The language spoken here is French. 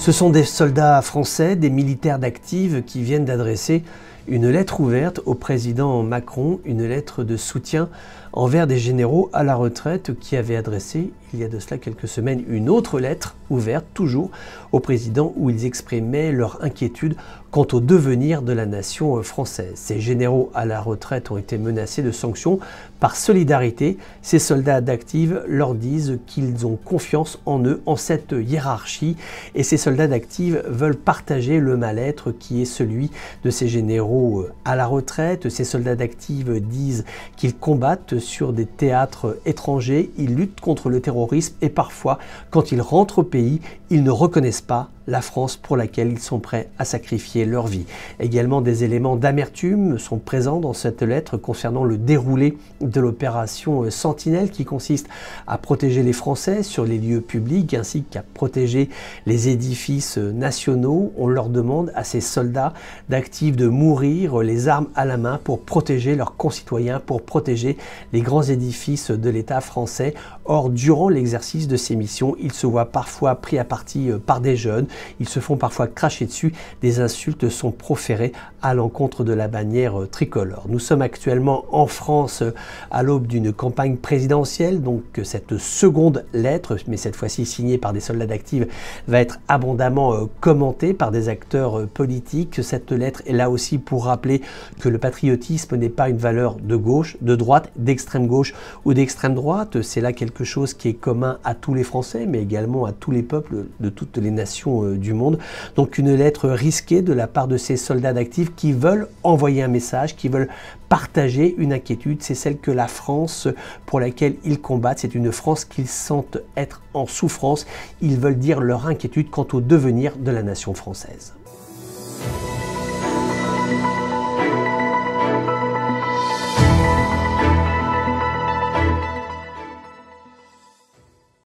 Ce sont des soldats français, des militaires d'active qui viennent d'adresser une lettre ouverte au président Macron, une lettre de soutien envers des généraux à la retraite qui avaient adressé, il y a de cela quelques semaines, une autre lettre ouverte, toujours au président, où ils exprimaient leur inquiétude quant au devenir de la nation française. Ces généraux à la retraite ont été menacés de sanctions. Par solidarité, ces soldats d'active leur disent qu'ils ont confiance en eux, en cette hiérarchie, et ces soldats d'active veulent partager le mal-être qui est celui de ces généraux à la retraite. Ces soldats d'active disent qu'ils combattent sur des théâtres étrangers, ils luttent contre le terrorisme et parfois, quand ils rentrent au pays, ils ne reconnaissent pas la France pour laquelle ils sont prêts à sacrifier leur vie. Également, des éléments d'amertume sont présents dans cette lettre concernant le déroulé de l'opération Sentinelle qui consiste à protéger les Français sur les lieux publics ainsi qu'à protéger les édifices nationaux. On leur demande à ces soldats d'actifs de mourir les armes à la main pour protéger leurs concitoyens, pour protéger les grands édifices de l'État français. Or, durant l'exercice de ces missions, ils se voient parfois pris à partie par des jeunes. Ils se font parfois cracher dessus, des insultes sont proférées à l'encontre de la bannière tricolore. Nous sommes actuellement en France à l'aube d'une campagne présidentielle, donc cette seconde lettre, mais cette fois-ci signée par des soldats d'active, va être abondamment commentée par des acteurs politiques. Cette lettre est là aussi pour rappeler que le patriotisme n'est pas une valeur de gauche, de droite, d'extrême gauche ou d'extrême droite. C'est là quelque chose qui est commun à tous les Français, mais également à tous les peuples de toutes les nations du monde. Donc une lettre risquée de la part de ces soldats d'actifs qui veulent envoyer un message, qui veulent partager une inquiétude. C'est celle que la France pour laquelle ils combattent, c'est une France qu'ils sentent être en souffrance. Ils veulent dire leur inquiétude quant au devenir de la nation française.